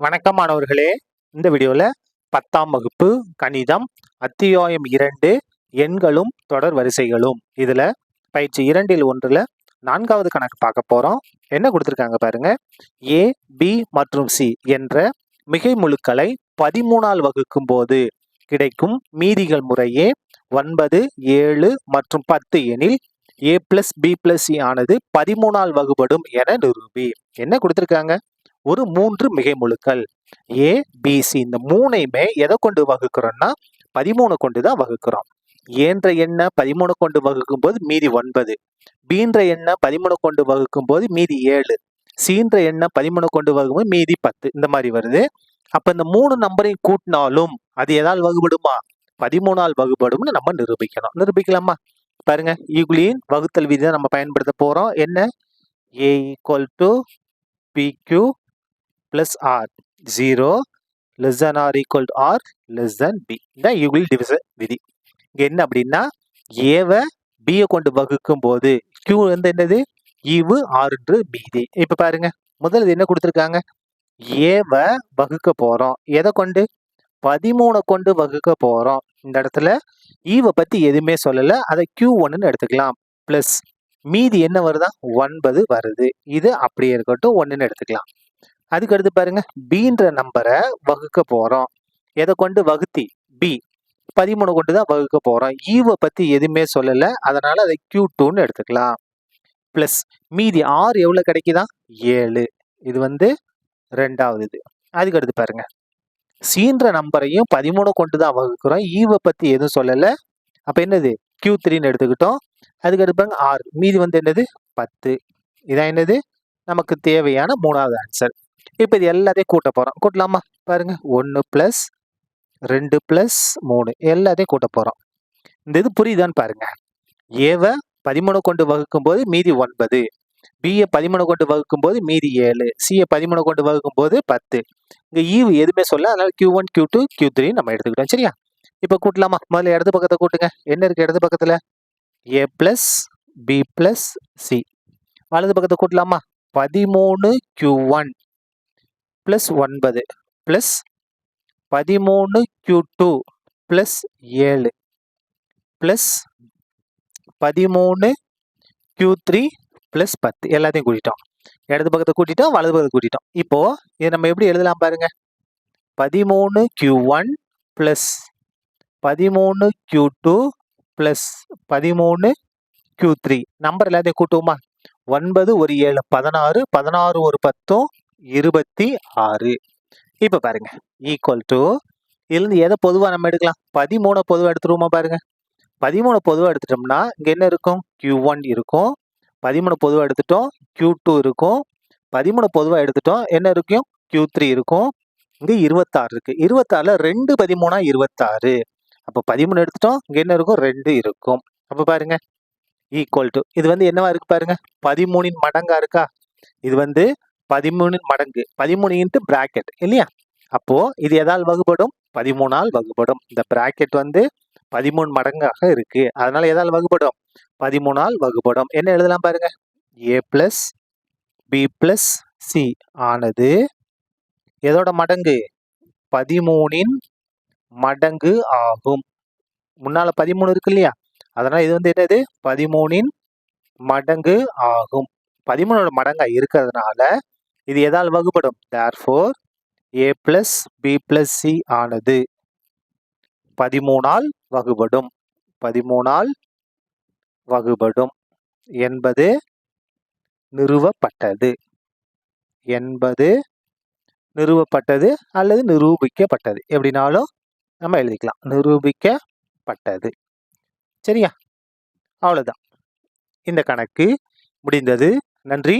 வணக்கம் மாணவர்களே. இந்த வீடியோல 10ஆம் வகுப்பு கணிதம் அத்தியாயம் 2 எண்களும் தொடர் வரிசைகளும் இதுல பயிற்சி 2ல் 1ல 4வது கணக்கு பார்க்க போறோம். என்ன கொடுத்திருக்காங்க பாருங்க. A, B மற்றும் C என்ற மிகை முழுக்களை 13ஆல் வகுக்கும் போது கிடைக்கும் மீதிகள் முறையே 9, 7 மற்றும் 10 எனில் A plus B plus C ஆனது 13ஆல் வகுபடும் என நிரூபி. என்ன கொடுத்திருக்காங்க? ஒரு 3 மிகை முழுக்கள் A, B, C இந்த மூணையுமே எதை கொண்டு வகுக்கிறோம்னா 13 கொண்டு தான் வகுக்கிறோம். ஏன்ற எண்ணை 13 கொண்டு வகுக்கும் போது மீதி 9, Bன்ற எண்ணை 13 கொண்டு வகுக்கும் போது மீதி 7, Cன்ற எண்ணை 13 கொண்டு வகுக்கும் போது மீதி 10 இந்த மாதிரி வருது. அப்ப இந்த 3 நம்பரையும் கூட்டினாலும் அது எதால் வகுபடுமா? 13ஆல் வகுபடும்னு நம்ம நிரூபிக்கணும். நிரூபிக்கலாமா? பாருங்க, யூக்ளியின் வகுத்தல் விதியை நம்ம பயன்படுத்த போறோம். என்ன? A = PQ plus R 0 less than or equal to R less than B. இந்த யூக்ளிட் டிவிஷன் விதி. இங்க என்ன அப்படின்னா ஏவை பியை கொண்டு வகுக்கும் போது Q வந்து என்னது? ஈவு ஆறுன்று மீதி. இப்ப பாருங்க, முதல்ல என்ன கொடுத்துருக்காங்க? ஏவை வகுக்க போறோம். எதை கொண்டு? 13 கொண்டு வகுக்க போறோம். இந்த இடத்துல ஈவை பத்தி எதுவுமே சொல்லல, அதை Q1ன்னு எடுத்துக்கலாம். பிளஸ் மீதி என்ன வருதா? 9 வருது. இது அப்படியே இருக்கட்டும், 1ன்னு எடுத்துக்கலாம். அதுக்கு அடுத்து பாருங்க, Bன்ற நம்பரை வகுக்க போறோம். எதை கொண்டு வகுத்தி? B 13 கொண்டு தான் வகுக்க போறோம். ஈவை பத்தி எதுவுமே சொல்லல, அதனால அதை Q2ன்னு எடுத்துக்கலாம். பிளஸ் மீதி R எவ்வளவு கிடைக்குதா? 7. இது வந்து ரெண்டாவது இது. அதுக்கு அடுத்து பாருங்க, Cன்ற நம்பரையும் 13 கொண்டு தான் வகுக்கிறோம். ஈவை பத்தி எதுவும் சொல்லல, அப்ப என்னது? Q3ன்னு எடுத்துக்கிட்டோம். அதுக்கு அடுத்து பாருங்க R மீதி வந்து என்னது? 10. இதான் என்னது? நமக்கு தேவையான 3வது ஆன்சர். இப்ப இது எல்லாத்தையும் கூட்ட போறோம். கூட்டலாமா? பாருங்க, 1 + 2 + 3 எல்லாத்தையும் கூட்ட போறோம். இந்த இது புரியுதான்னு பாருங்க. ஏவை 13 கொண்டு வகுக்கும் போது மீதி 9, பியை 13 கொண்டு வகுக்கும் போது மீதி 7, சியை 13 கொண்டு வகுக்கும் போது 10. இங்க ஈவு எதுவுமே சொல்ல, அதனால Q1, Q2, Q3 நம்ம எடுத்துக்கிட்டோம். சரியா? இப்ப கூட்டலாமா? முதல்ல இடது பக்கத்தை கூட்டுங்க. என்ன இருக்கு இடது பக்கத்துல? A + B + C. வலது பக்கத்தை கூட்டலாமா? 13 Q1 + 9 + 13 Q2 + 7 + 13 Q3 + 10 எல்லாத்தையும் கூட்டிட்டோம். இடது பக்கத்தை கூட்டிட்டோம், வலது பக்கத்தை கூட்டிட்டோம். இப்போ இதை நம்ம எப்படி எழுதலாம் பாருங்க. 13 Q1 + 13 Q2 + 13 Q3 நம்பர் எல்லாத்தையும் கூட்டுவோமா? 9 ஒரு 7 16, 16 ஒரு 10 26. இப்ப பாருங்க, ஈக்குவல் டு இருந்து எதை பொதுவா நம்ம எடுக்கலாம்? 13 பொதுவா எடுத்துருவோமா? பாருங்க, 13 பொதுவா எடுத்துட்டோம்னா இங்க என்ன இருக்கும்? Q1 இருக்கும். 13 பொதுவா எடுத்துட்டோம், Q2 இருக்கும். 13 பொதுவா எடுத்துட்டோம், என்ன இருக்கும்? Q3 இருக்கும். இங்க 26 இருக்கு. 26ல 2 13 26. அப்ப 13 எடுத்துட்டோம், இங்க என்ன இருக்கும்? 2 இருக்கும். அப்ப பாருங்க, ஈக்குவல் டு இது வந்து என்னவா இருக்கு பாருங்க? 13ன் மடங்கா இருக்கா? இது வந்து 13ன் மடங்கு, 13 இன்ட்டு பிராக்கெட் இல்லையா? அப்போ இது எதால் வகுபடும்? 13ஆல் வகுபடும். இந்த பிராக்கெட் வந்து 13 மடங்காக இருக்கு, அதனால எதால் வகுபடும்? 13ஆல் வகுபடும். என்ன எழுதலாம் பாருங்க? A + B + C ஆனது எதோட மடங்கு? 13ன் மடங்கு ஆகும். முன்னால 13 இருக்கு இல்லையா? அதனால இது வந்து என்னது? 13ன் மடங்கு ஆகும். 13ஓட மடங்கா இருக்கிறதுனால இது எதால் வகுபடும்? therefore A + B + C ஆனது 13ஆல் வகுபடும். 13ஆல் வகுபடும் என்பது நிறுவப்பட்டது. என்பது நிறுவப்பட்டது அல்லது நிரூபிக்கப்பட்டது, எப்படினாலும் நம்ம எழுதிக்கலாம். நிரூபிக்கப்பட்டது. சரியா? அவ்வளவுதான். இந்த கணக்கு முடிந்தது. நன்றி.